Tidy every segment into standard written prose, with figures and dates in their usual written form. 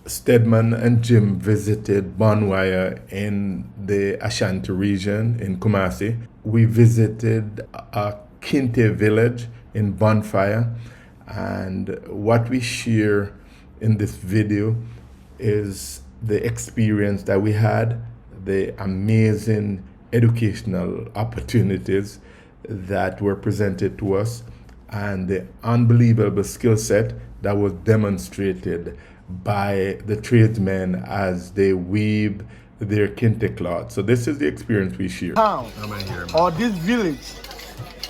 Steadman and Jim visited Bonwire in the Ashanti region in Kumasi. We visited a Kente village in Bonfire, and what we share in this video is the experience that we had, the amazing educational opportunities that were presented to us, and the unbelievable skill set that was demonstrated by the tradesmen as they weave their kente cloth. So this is the experience we share. Town or this village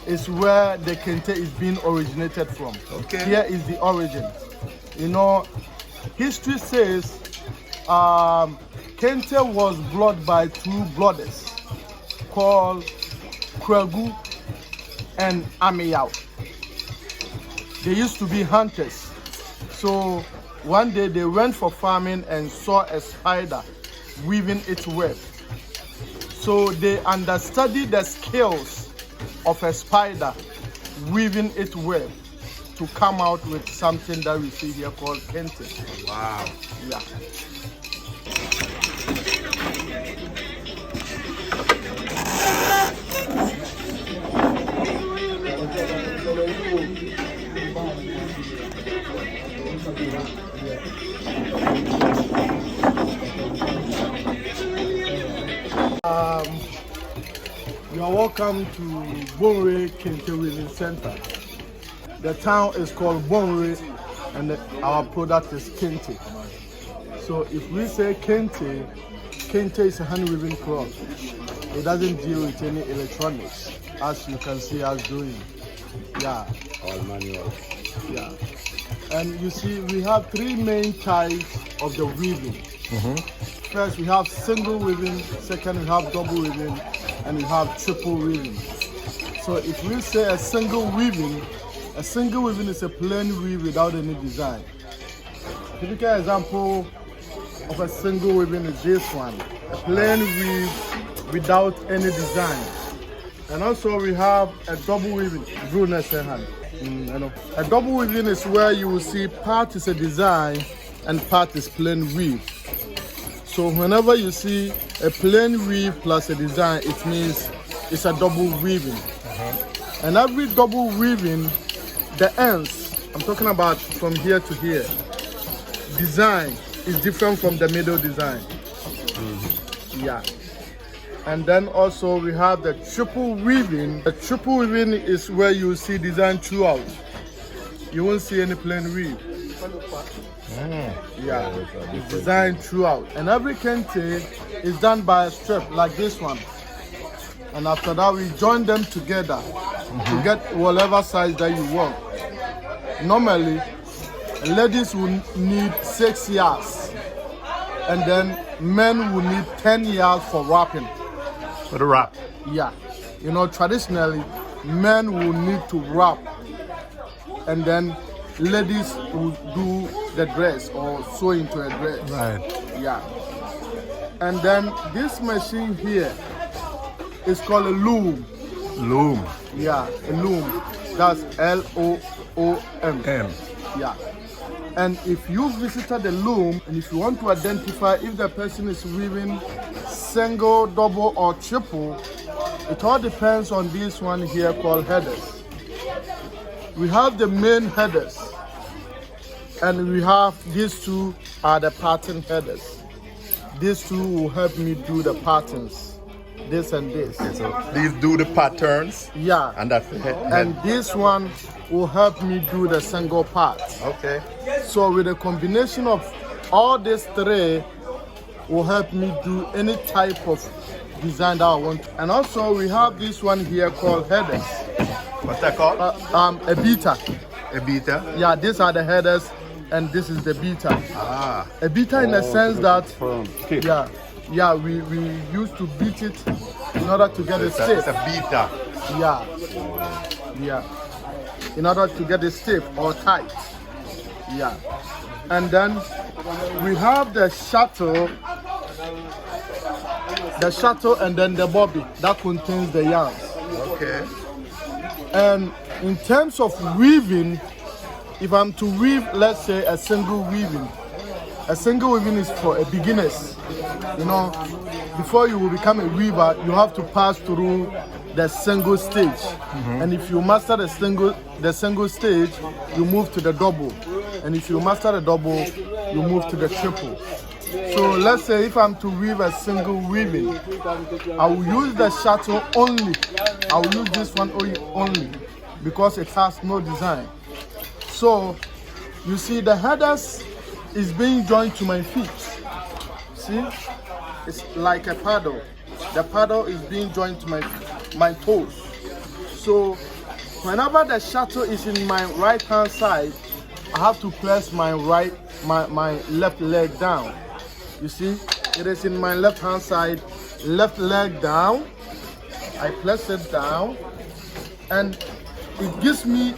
is where the kente is being originated from. Okay. Here is the origin. You know, history says kente was brought by two brothers called Kwegu and Ameyao. They used to be hunters. So one day they went for farming and saw a spider weaving its web. So they understudied the skills of a spider weaving its web to come out with something that we see here called kente. Wow. Yeah. You are welcome to Bonwire Kente Weaving Center. The town is called Bonwire and our product is Kente. So if we say Kente, Kente is a hand weaving cloth. It doesn't deal with any electronics, as you can see us doing. Yeah. All manual. Yeah. And you see, we have three main types of the weaving. First, we have single weaving. Second, we have double weaving. And we have triple weaving. So if we say a single weaving is a plain weave without any design. A typical example of a single weaving is this one. A plain weave without any design. And also we have a double weaving. A double weaving is where you will see part is a design and part is plain weave. So whenever you see a plain weave plus a design, it means it's a double weaving. And every double weaving, the ends, I'm talking about from here to here, design is different from the middle design. Yeah. And then also we have the triple weaving. The triple weaving is where you see design throughout. You won't see any plain weave. Yeah, it's designed throughout. And every kente is done by a strip like this one. And after that, we join them together to get whatever size that you want. Normally, ladies will need 6 yards. And then men will need 10 yards for wrapping. For the wrap? Yeah. You know, traditionally, men will need to wrap. And then ladies will do the dress or sew into a dress. Right. Yeah. And then this machine here is called a loom. Loom. Yeah, a loom. That's L-O-O-M. M. Yeah. And if you visited the loom and if you want to identify if the person is weaving single, double or triple, it all depends on this one here called headers. We have the main headers, and we have these two are the pattern headers. These two will help me do the patterns, this and this. Okay, so these do the patterns. Yeah. And that's the head. And this one will help me do the single part. Okay. So with a combination of all these three will help me do any type of design that I want. And also we have this one here called headers. What's that called? A beater. A beater? Yeah, these are the headers and this is the beater. Ah. A beater in the sense that, we used to beat it in order to get it stiff. It's a beater. Yeah. In order to get it stiff or tight. Yeah. And then we have the shuttle and then the bobby that contains the yarns. Okay. And in terms of weaving, if I'm to weave, let's say a single weaving, A single weaving is for a beginners. You know, before you will become a weaver, you have to pass through the single stage. And if you master the single stage, you move to the double. And if you master the double, you move to the triple. So let's say if I'm to weave a single weaving, I will use the shuttle only. I will use this one only because it has no design. So you see the headers is being joined to my feet. See, it's like a paddle. The paddle is being joined to my toes. So whenever the shuttle is in my right hand side, I have to press my left leg down. You see, it is in my left hand side, left leg down. I press it down, and it gives me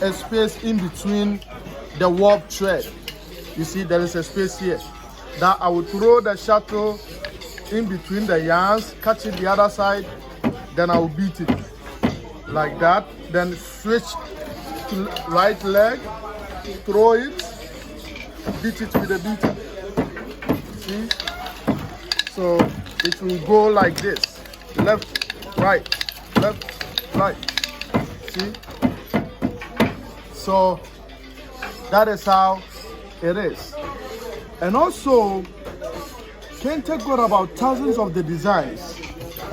a space in between the warp thread. You see, there is a space here that I will throw the shuttle in between the yarns, catch it the other side, then I will beat it like that. Then switch to right leg, throw it, beat it with a beater. See? So it will go like this: left, right, left, right. See? So that is how it is. And also, Kente got about thousands of the designs,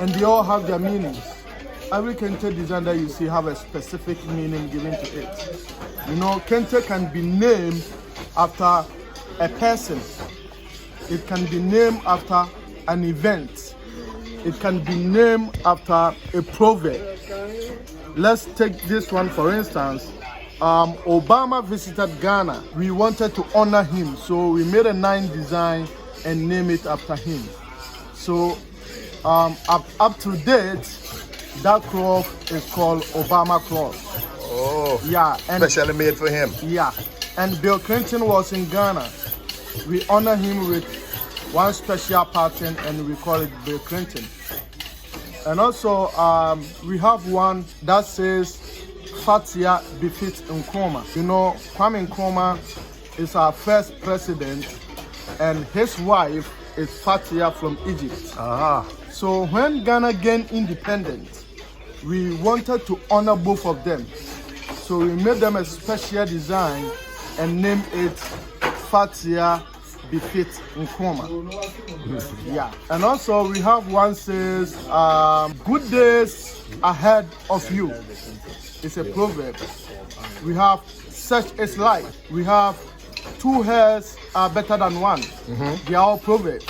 and they all have their meanings. Every Kente design that you see have a specific meaning given to it. You know, Kente can be named after a person. It can be named after an event. It can be named after a proverb. Let's take this one for instance. Obama visited Ghana. We wanted to honor him, so we made a 9 design and name it after him. So up to date, that cloth is called Obama cloth. Oh, yeah, and specially made for him. Yeah, and Bill Clinton was in Ghana. We honor him with one special pattern, and we call it Bill Clinton. And also, we have one that says Fatia befits Nkrumah. You know, Kwame Nkrumah is our first president, and his wife is Fatia from Egypt. So when Ghana gained independence, we wanted to honor both of them. So we made them a special design and named it Fatia befits Nkrumah. Yeah. And also we have one says, good days ahead of you. It's a proverb. We have such is life. We have 2 hairs are better than 1. They are all proverbs.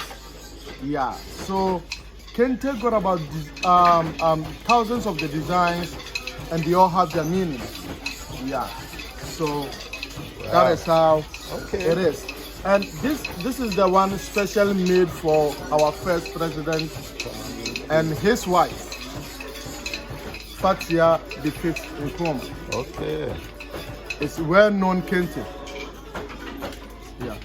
Yeah. So Kente got about thousands of the designs, and they all have their meaning. Yeah. So that is how it is. And this is the one specially made for our first president and his wife, Fatia befits Nkrumah. Okay. It's well-known Kente. Yeah.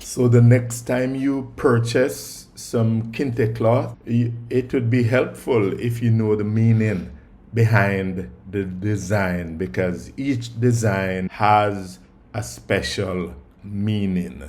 So the next time you purchase some Kente cloth, it would be helpful if you know the meaning behind the design, because each design has a special meaning.